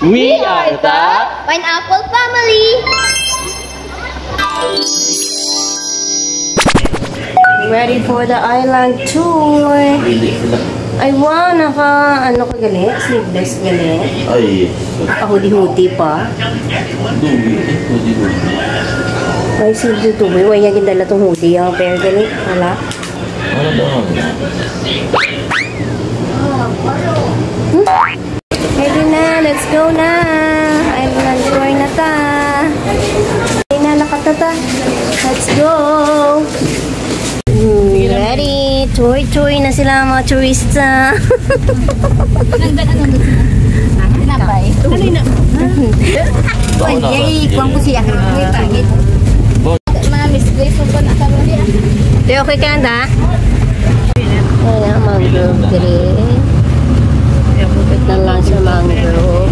We are the Pineapple Family. Ready for the island tour. Ay, wow, ano ka gali? Sleeveless gali? Ay, Hoodie-hoodie pa. Ay, sleeveless to. Way yung dala tong hoodie. Ang pair gali. Wala. ano daw? Ready na. Let's go na. Island tour na ta. Ready na, nakatata. Let's go. Ready. Tour na sila mga turista. Tinapay. Ay, kuwang ko siya. Pangit. Mga misplace mo ba na sa mga Di okay ka na? Ayan, mangrove green. Bukit na lang sa mangrove.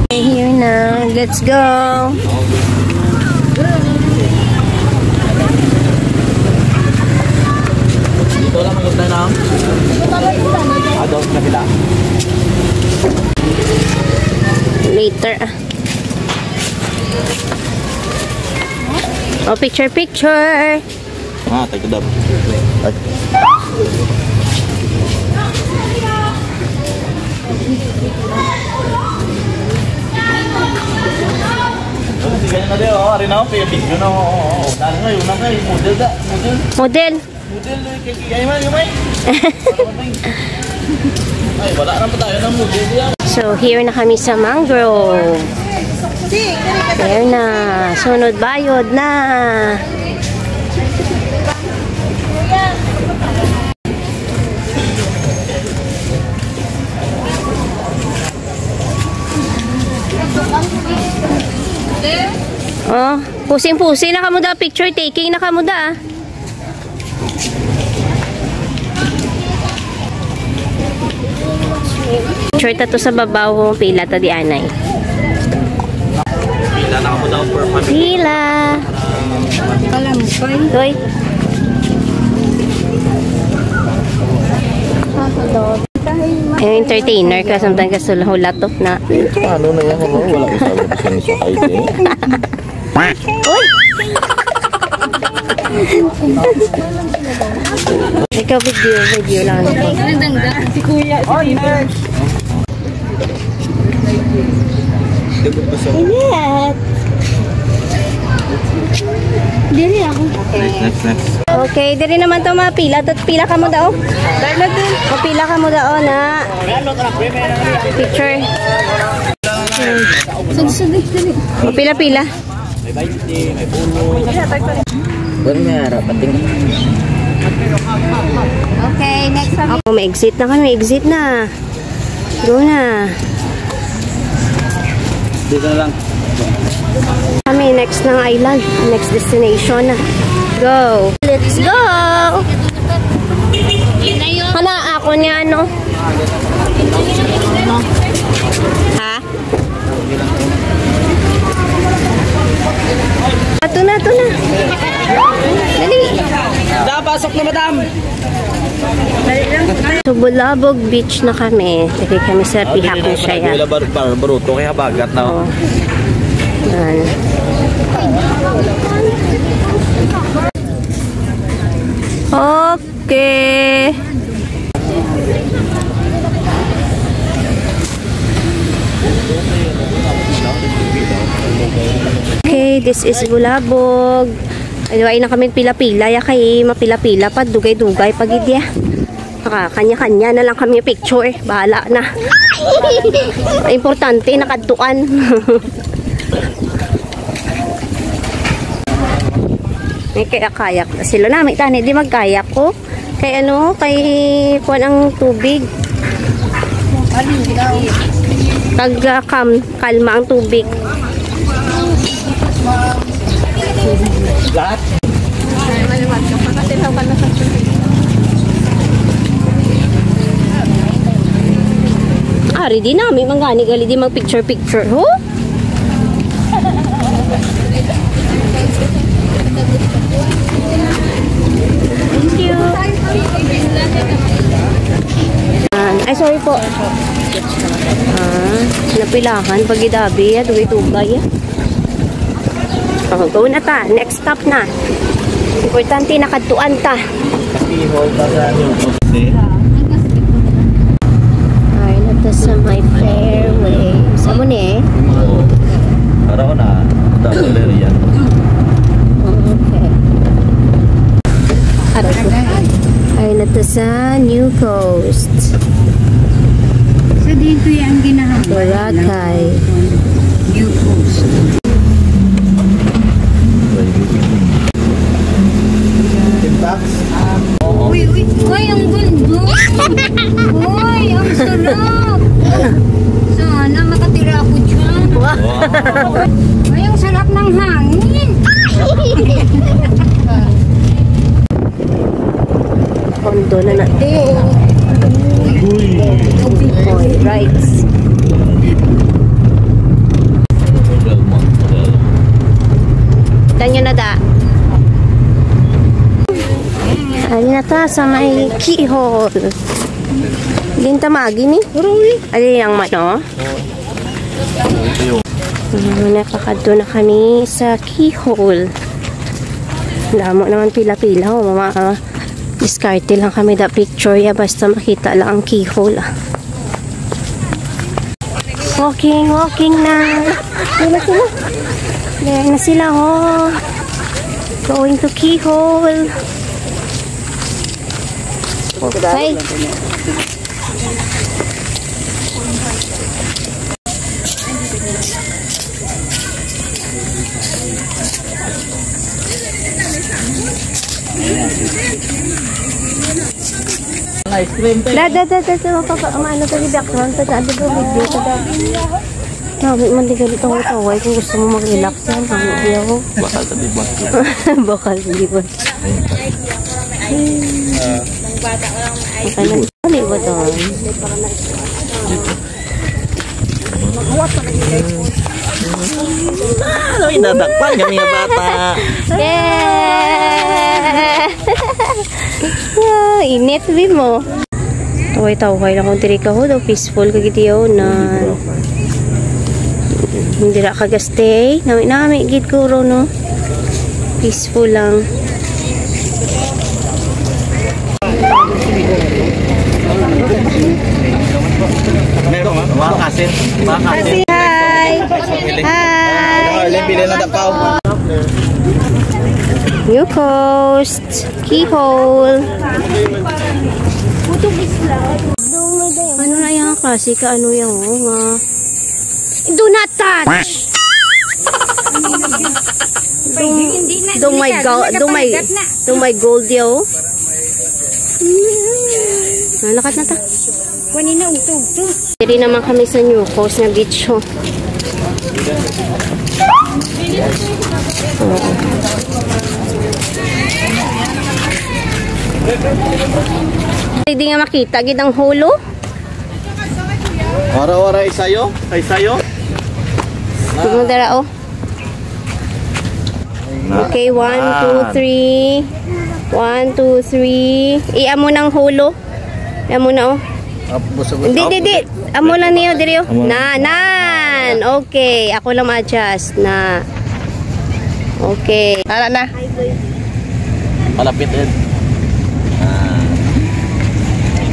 Okay, here na. Let's go! Dito lang maganda na. Adult na pila. Later. Oh, picture! Ah, tagdab. Ay. Ganyan na din, oh. Ari na ako, video na, oh. Dali nga, yun na nga, model da. Model? Model, kaya yung ay, wala na pa tayo ng model yan. So, here na kami sa mangrove. There na. Sunod bayod na. Oh, pusing-pusing na kamo da, picture taking na kamo da. Picture ta to sa babaw, pila ta di anay. Pila na ako daw for family. Pila. Doy. Yung entertainer ka, samtang ka hula to na. Paano na yan? Wala ko sabi ko siya sa kahit eh. Uy! Ikaw video lang. Si Kuya. Init! Dili ako. Next. Okay, diri naman to mga pila. Pila ka mo daw. O pila ka mo daw na picture. O pila-pila. May 20, may puno. Buwan nga, rapating. Okay, next time. Oh, may exit na kami. Exit na. Go na. Dito na lang. Kami next ng island. Next destination na. Go. Let's go. Hana ako niya ano? Ha? Ito na. Dali. Pasok na, madam. So, Bulabog Beach na kami. Dali kami sa pihak na siya yan. Baruto, kaya bagat na. Oh. Yan. Okay. Okay, this is Bulabog. Ay na kami pila-pila. Ya kay mapila-pila pa. Dugay-dugay pagidya. Kanya-kanya na lang kami picture. Bahala na. Importante, nakadtuan. May kayak na sila na. May tani, di magkayak ko. Kay ano, kay kuwan ang tubig. Kalma ang tubig. Lahat? Ari di namin manggani gali di mag picture ho. Thank you. Ay sorry po. Napilahan pag idabi ya, duwi tubay ya. Go na ta, next stop na. Importante nakatuan ta. Keyhole pa sa Ay, nata sa my fairway. Sa mo ni Para ko na, double yan. Okay. Ay, nata sa New Coast. So dito yung ginahang Boracay. New Coast. Tax? Uy, ang gundo! Uy, ang sarap! Sana makatira ako dyan. Uy, ang sarap ng hangin! Kondo na natin. Boy, rights. Tanyo na da. Ano na ta sa may keyhole. Din tamagi ni. Ano yung mano? Nakakado na kami sa keyhole. Lamo naman pila-pila. Mama, diskarte lang kami da picture ya. Basta makita lang ang keyhole. Walking na. Dila sila. There na sila Going to keyhole. Okay. Ice cream tayo. Ano to, background to, dati ko video ko dati. Nabi man di ganito ang taway kung gusto mo mag-relax yan, video ko. Bakal sa dibas. Bakal sa dibas. Ano ba ito? Ano, inadakpan kami nga bata. Yeah! Init din mo. Taway-taway lang kung tirika ho daw. Peaceful kagitiyaw na hindi na kagastay. Nami gid ko ro no. Peaceful lang. Makasin. Hi! Hi! Bilhin na dapaw. New Coast Keyhole. Ano na yan kasi ka ano yan nga. Do not touch! Do my gold yo. Nalakat na ta. Kunin na utog to. Diri naman kami sa New Coast na beach ho. Hindi nga makita gid ang holo. Ora-ora isayo. Isayo. Tingnan dara oh. Okay, 1, 2, 3. 1, 2, 3. Iamo ng holo. Iamo na oh. Hindi. Amo lang niyo diri oh. Nan. Okay, ako lang ma-adjust na. Okay. Tara na. Malapit din.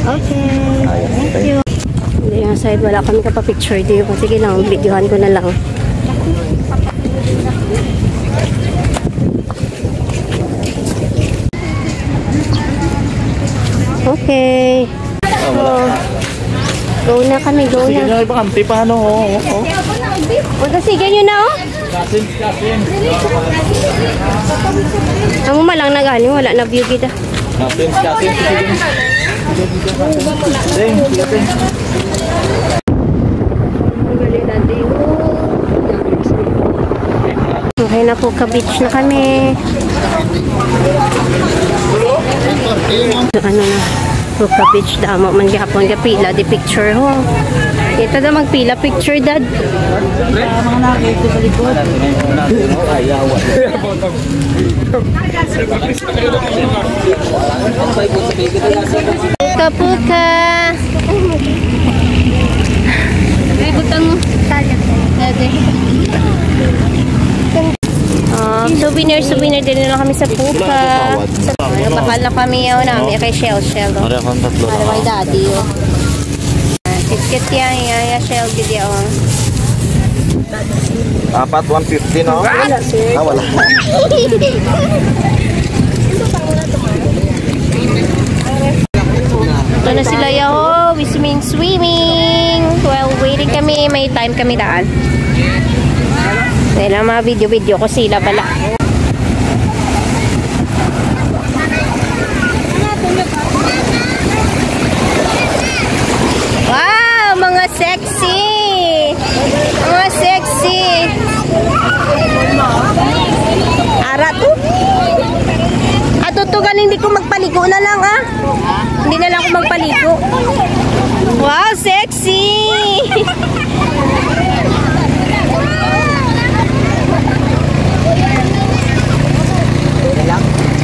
Okay. Thank you. Hindi yung side wala kami kapapicture dito. Sige lang, videohan ko na lang. Okay. Go na kami, go Sige na. nyo, ipakampi pa ano. Punta sige nyo na oh. Kasin. Amo malang nagaling, wala na view kita. Kasin. Okay na po, ka-beach na kami. Ano na, po ka-beach damo man gapon kapila di picture ho. Ito na magpila picture dad. Mga nakita sa likod. Puka-puka. souvenir din na kami sa Puka. Bakal na kami yun namin kay Shell. Ari akong tatlo Para na. may daddy yun. Kit yan, Shell gid yun. Apat, 150 no? Wala, sir. Ah, wala. Ito na sila yaho. Swimming. While waiting kami, may time kami daan. Dahil ang mga video ko sila pala. Wow! Mga sexy! Mga sexy! Ara to? Atutugan hindi ko magpaligo na lang ah. Hindi na lang ako magpaligo. Wow! Sexy!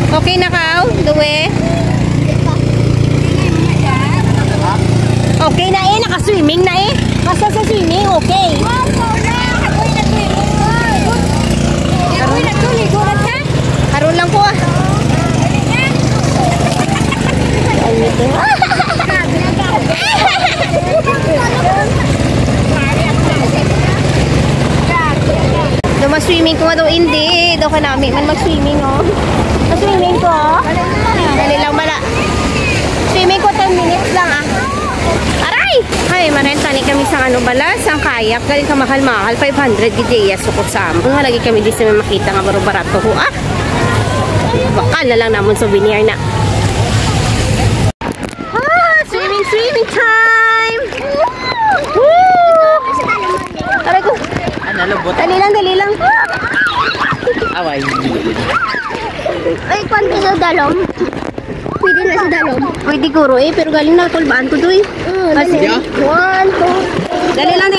Okay na ka? Duwe? Okay na eh, naka-swimming na eh. Basta sa swimming, okay. Karoon lang po ah. Swimming ko nga daw, hindi. Daw ka namin man mag-swimming oh. Swimming ko oh. Dali lang mala. Swimming ko 10 minutes lang ah. Aray! Ay, marenta ni kami sa ano bala, sang kayak. Galing ka mahal-mahal, 500 gidya sukot sa amon. Halagi kami di sa makita nga baro-barato ho ah. Bakal na lang namon souvenir na. Ah, swimming time! Woo! Aray ko. Dali lang. Away. Ay, kwanto sa dalom? Pwede na sa dalom. Pwede guro eh, pero galing na tulbaan ko doy. Dali. 1, 2. Dali lang.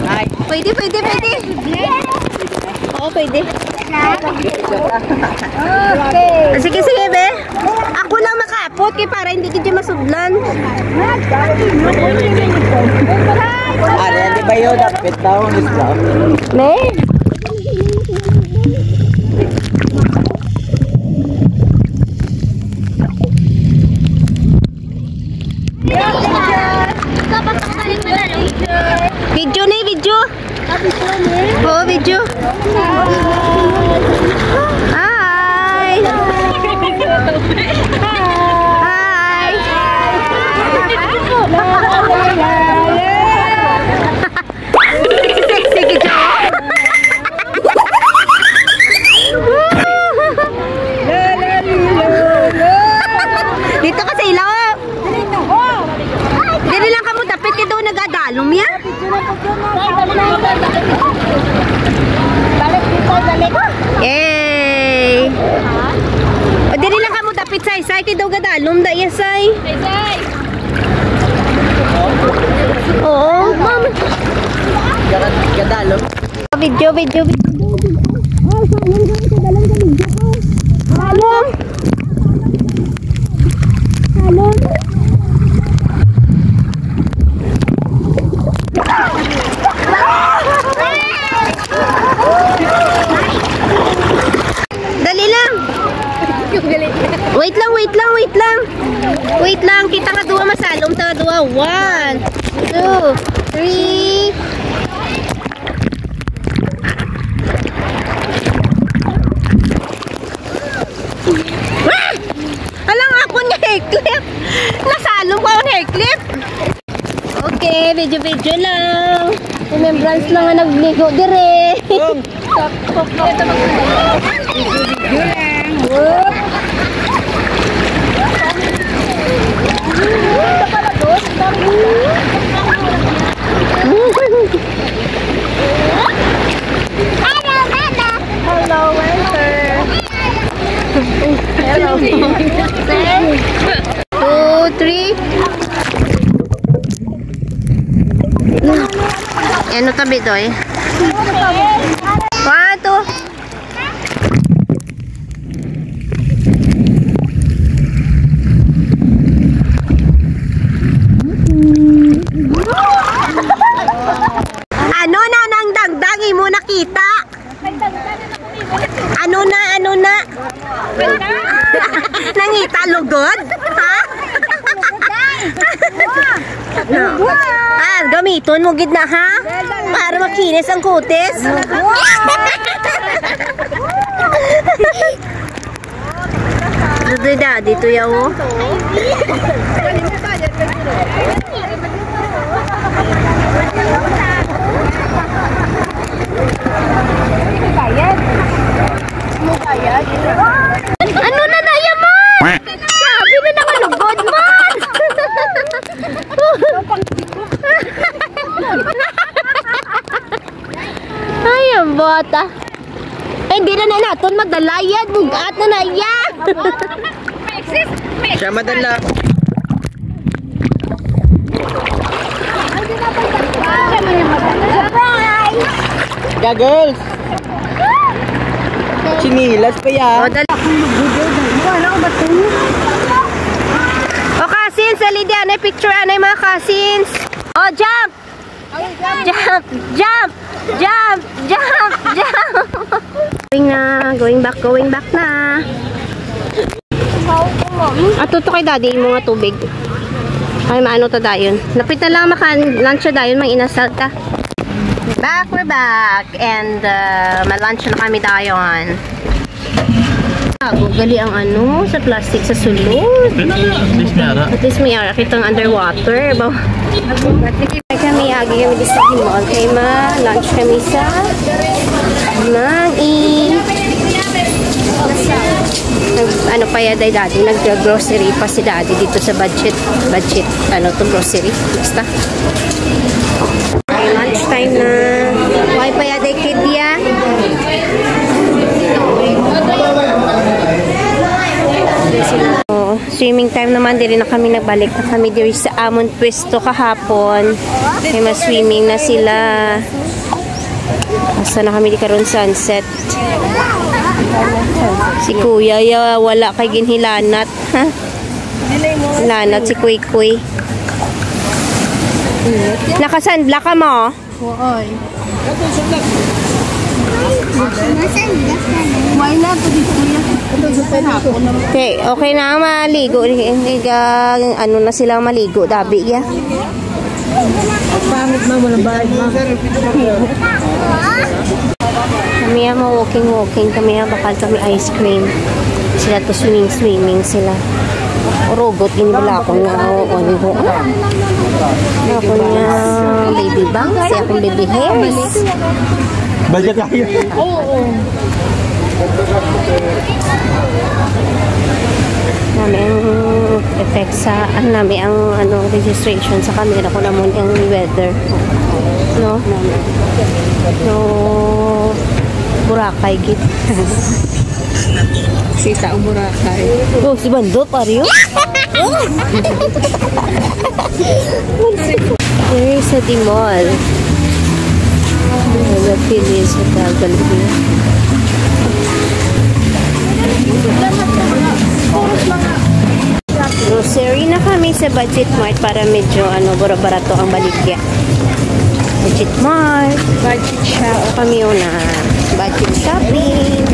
Ay! Pwede. Oo, pwede. Okay. Sige, be. Ako lang makapot kay para hindi kita masudlan. Ari, di ba yun? Dapat daw ang Islam. Ne? Video. Oo, video. Hi! Sexy gitu. Dito ka sa ilaw. Dili lang kamo tapit kay daw nagadalom ya. Yay! O dili lang kamo tapit say kay daw gadalom da yasay. Oo, ma'am. Gadalo. Video. Halong. Dali lang. Wait lang. Kita nga duwa masalom ta duwa. 1, 2, 3. Alang ako niya hair clip. Nasalom ko ang hair clip. Okay, video lang. Remembrance lang nga nagligo dire. Hello, Winter. Hello. 2, 3. Ano tabi to eh? 1, 2. Nangita lugod? Ha? Gamiton mo gid na ha? Para makinis ang kutis. Dito yaw. Ano na daya mo? Sabi na nakalugod man. Ay, ang bota. Hindi na natin magdalayad. Bugat na na yan. Siya madala. Goggles! Chinilas pa yan. O cousins, sali di anay picture anay mga cousins. O jump! Jump! Jump! Jump! Jump! Jump! Going back na. Ato to kay daddy mo nga tubig. Ay maano ta dayon. Lapit na lang maka-lunch na dayon, mang inasal ka. We're back and ma-lunch na kami dayon. Gali ang ano sa plastic sa sulod. At least may ara kitang underwater. Kami agi kami di sa mall kay ma-lunch kami sa ano pa ya daddy, nag-grocery pa si daddy dito sa budget ano to grocery basta ay lunch time na why pa ya day kid ya swimming time naman diri na kami nagbalik na kami diri sa amon pwesto kahapon may ma-swimming na sila asa na kami di karon sunset. Si kuya ya wala kay ginhilanat ha. Hilanat si Kuy Kuy. Nakasandla ka mo? Oy. Why not Okay na maligo. Ano na sila maligo dabi ya. pangit na walang bayad mo. Kami walking kami bakal kami ice cream. Sila to swimming sila. Robot din wala akong ako niya baby bang si akong baby hairs. Budget tayo. Oo. Nami ang effect sa nami ang registration sa camera ko naman ang weather. No Boracay git. Sita ang Boracay. Oh, si Bando pariyo. There is a mall. The Phillies Hotel Galleria. Grocery na kami sa Budget Mart para medyo barato ang baligya. Budget Mart, budget shop. Kami na budget shopping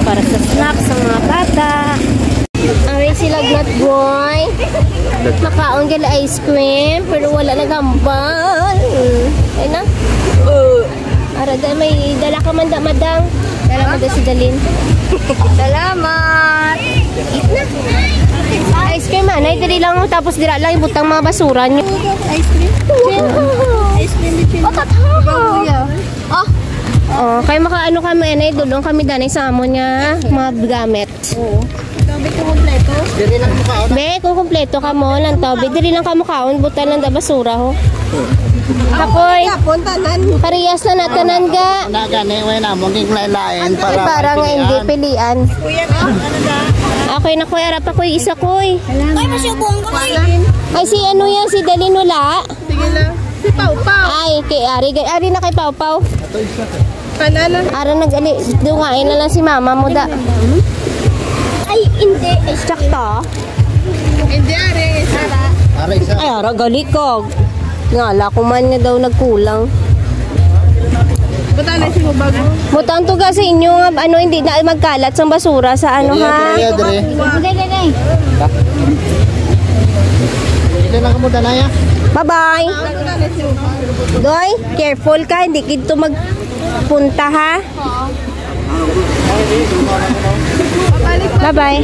para sa snacks ng mga bata. Aray sila Glot Boy. Makaon gala ice cream pero wala na gambal. Ay na. Arada may dala ka man madang. Dala mo si Dalin. Salamat. Eat na. Ice cream anay dili lang tapos dira lang ibutang mga basura niyo. Ice cream? Ice cream din. Oh, kay makaano kami anay dulong kami danay sa amon nga mga gamit. Oo. Tobi ko kompleto. Dili lang makaon. Be, kung kompleto ka mo lang tobi dili lang ka makaon butan lang da basura ho. Akoy. Parehas na natanan ga. Na gani way na mo ging lain Ay, parang hindi pilian. Okay na koy arap ako isa koy. Ay, masyubuhan ko ay. Ay si ano yan si Dalin wala. Sige lang. Si Pau Pau. Ay kay Ari na kay Pau Pau. Kanana. Ara nagali dungain na lang si mama mo da. Ay hindi ay sakto. Hindi ari. Aray sa. Ay ara gali ko. Ngala ko man nga daw nagkulang. Butang to sa inyo nga ano hindi na magkalat sa basura sa ano ha. Bye-bye. Doy, careful ka, hindi kito magpunta ha. Bye-bye.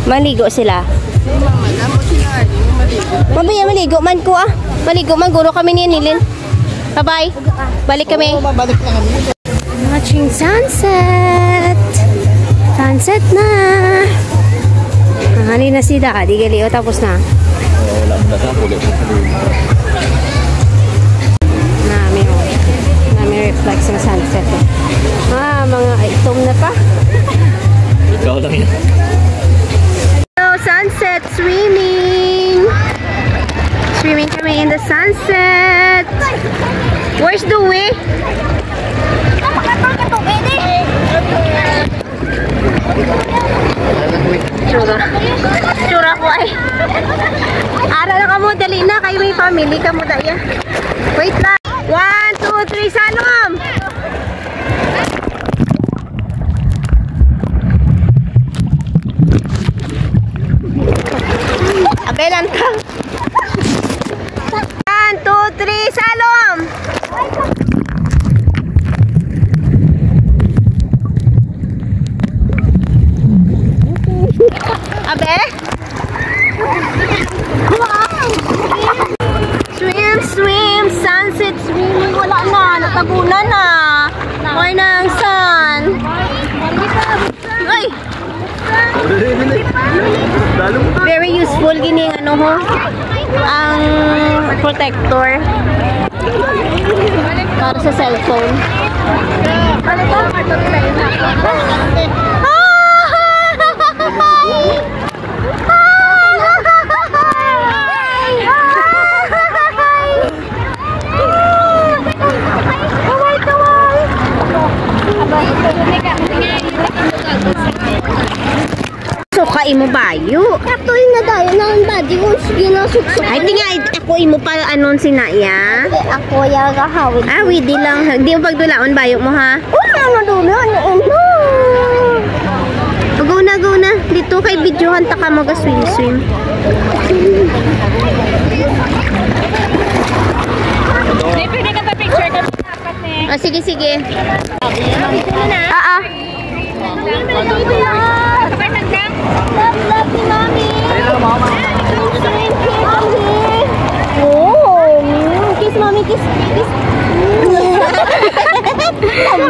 Maligo sila. Mabaya, maligo man ko ah. Maligo man, guro kami ni Nilin. Bye-bye. Balik kami. Watching sunset. Sunset na. Hani na si Daddy. Gali o, tapos na. Wala mo na sa pulit. Nami reflex ng sunset eh. Mga itom na pa. Ikaw lang yan. Hello, sunset swimming. Swimming kami in the sunset. Where's the way? Tsura ko ay. Ara na ka mo, dali na. Kayo may family ka mo daya. Wait lang. 1, 2, 3, salom! Abelan ka. 1, 2, 3, salom! Abe? Swim, swim, sunset swimming. Wala na, natabunan na. Why ng sun? Ay! Very useful gining ano ho, ang protector para sa cellphone. Suka imo bayo. Ako na dayo nang body ko ginasukso. Ay tinga ako imo pa anon sinaya. Ako ya gahawid. Ah, widi lang. Di mo pagdulaon bayo mo ha. Ano dulo ano? Go na. Dito kay videohan ta ka mag swim. Pwede ka pa picture ka dapat eh. Ah, sige. Love you, mommy. Oh, kiss mommy, kiss.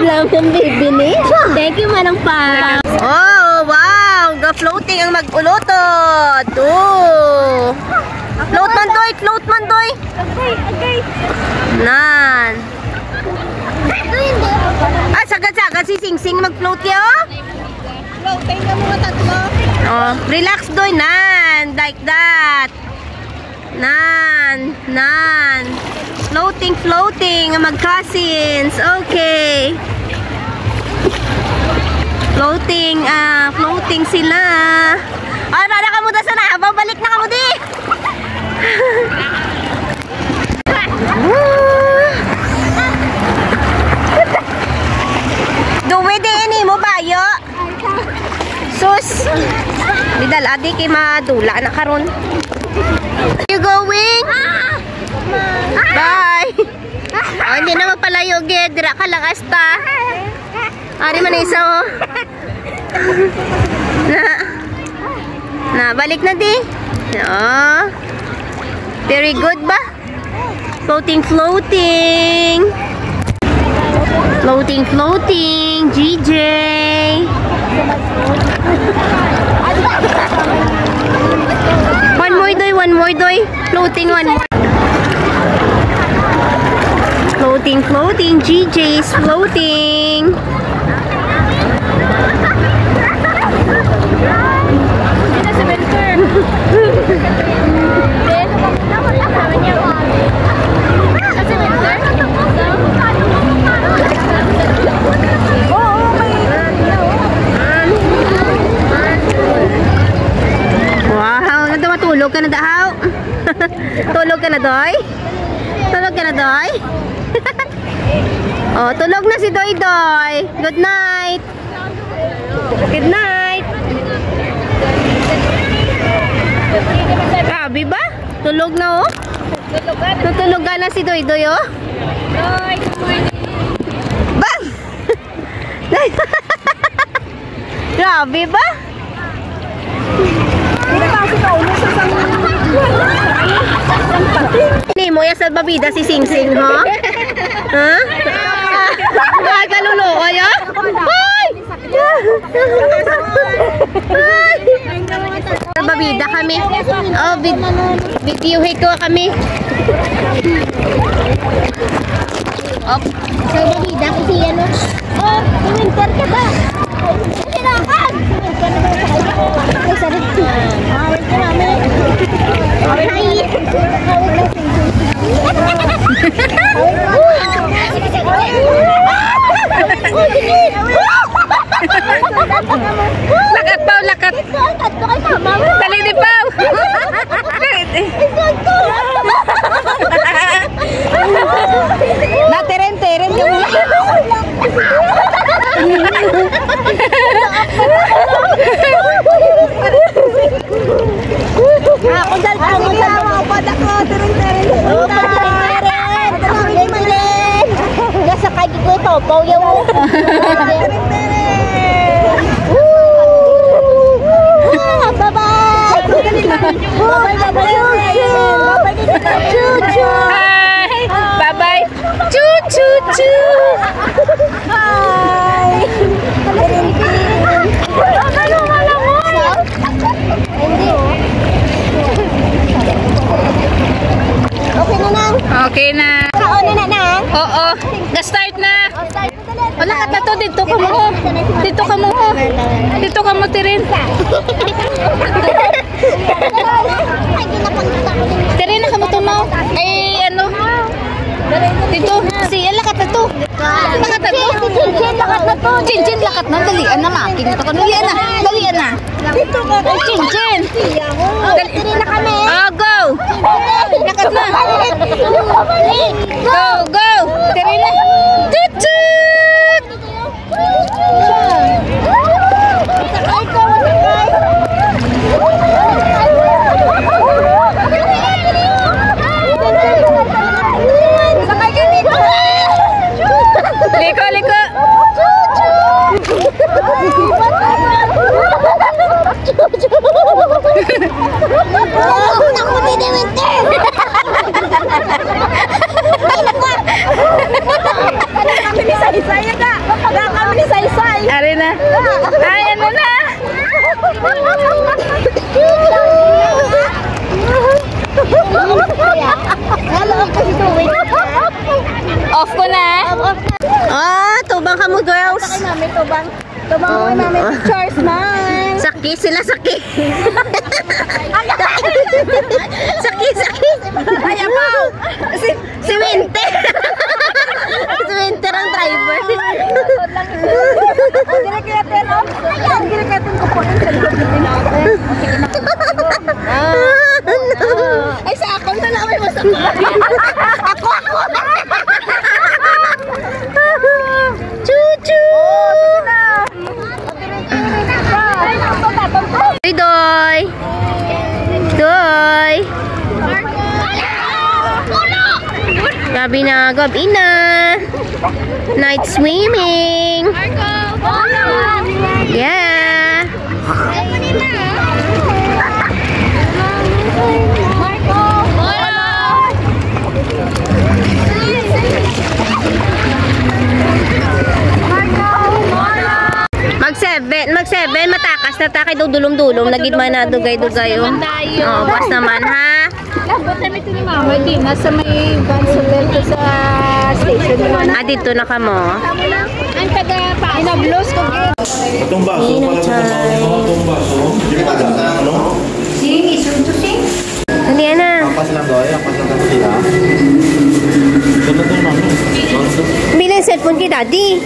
Love ng baby ni. Thank you manang pa. Oh, wow, ga-floating ang mag-ulotod. Oh. Float man doy. Okay. Nan. Sagad si Sing mag-float yo. Floating na mga tatlo. Oh, relax doy, nan. Like that. Nan. Floating mag-cousins. Okay. Floating sila. Ay, rara ka mo da sana. Babalik na ka mo di. Dumede ini mo bayo. Sus. Bidal adi kay madula na karon. You going? Bye. Oh, hindi na magpalayo gid, dira ka lang asta. Ari man isa oh. Na balik na di. Oh. Very good ba? Floating. GJ. One more doy. Floating, one more. Floating. GJ's floating. Tulog ka na daw. Tulog ka na doy. Oh, tulog na si Doy Doy. Good night. Good night. Grabe ba? Tulog na oh. Tutulugan na si Doy Doy oh. Bang! Grabe ba? Hindi mo yan sa babida si Sing Sing, ha? Ha? Ay, kaluloko ya? Ay! Ay! Sa babida kami. Oh, videohe ko kami. Op. Sa babida kasi ano. Oh, winter ka ba? Kailangan! Ay, sarap. Awal ka namin. Hi! Lakat pa, lakat. Dali di pa. Nateren-teren ka mo. Ako dal ka mo sa mga padak ko. Teren-teren. Teren-teren. Nasa kagi ko ito. Pauyaw mo. Teren-teren. Bye-bye. Bye-bye. Choo-choo-choo. Hi. Okay na nang. Okay na. Kaon na nang. Oo. Ga-start na. Wala ka na to. Dito ka mo. Dito ka mo. Dito ka mo, Tirin. Tirin na ka mo tumaw. Ay, ano? Dito. Si lakat na to. Lakat na to. Cincin lakat na to. Cincin lakat na. Dalian na making ito. Dalian na. Dalian na. Dito ka. Cincin. Dali na kami. Oh, go. Lakat na. Go, go. Tirin na. Tutut. Sakay ka, sakay. Sakay ka dito. Liko, liko. Naku, Dede Winter. Kami ni Saysay ka. Kami ni Saysay. Ari na. Ay, ano na? Off ko na. Ah, tubang ka mo, girls. Sakay namin tubang. Tubang mo namin pictures man. Saki sila, saki. Saki, saki. Ay, apaw. Si Winter. Si Winter ang driver. Ginagatin ko. Ginagatin ko po. Ay, sa akong na namin mo sa Ako. Chuchu. Doy, doy. Doy. Gabi na, gabi na. Night swimming. Yeah. Mag-7, matakas na ta kay dudulom-dulom nagid man na dugay-dugay oh. Oh, bas naman ha. Labot kami ito ni Mama. Di, nasa may van sa station naman. Ah, dito na ka mo. Ang taga-paas. Inablos ko. Itong baso, para sa itong baso. Ano? Sing, isuntusing. Hindi na. Ampas lang doy, ampas lang kasi sila. Ganda doon namin. Bilang cellphone kay daddy.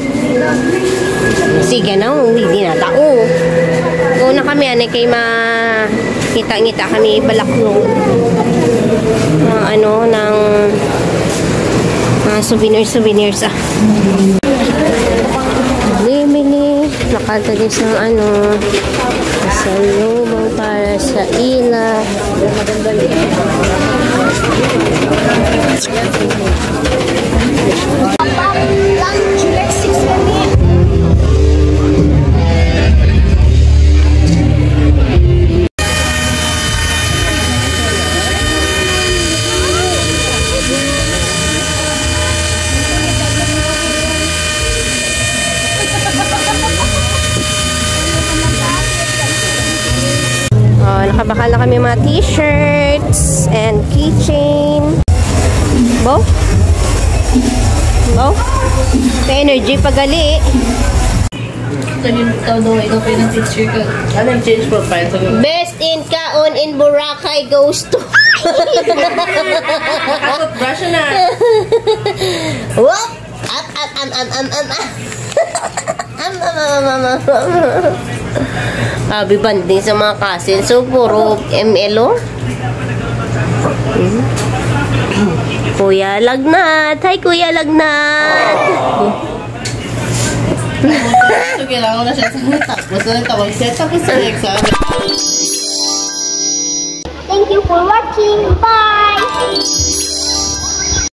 Sige na, hindi na tao. Una kami ane kay ngita-ngita kami balak no. Ano ng Mga souvenirs ah. Bili. Nakatalis ng sa lubang para sa ila. Nakabakal na kami mga t-shirts and keychain. Bo? Energy pagali. Ikaw pa yung teacher ka. Ano yung change profile? Best in Kaon in Boracay goes to. Brush na. Whoop! Happy banding sa mga kasin. So, puro MLO. Kuya Lagnat. Hi, Kuya Lagnat. So, kailangan na siya sa tapos na tawag siya. Tapos sa exam. Thank you for watching. Bye!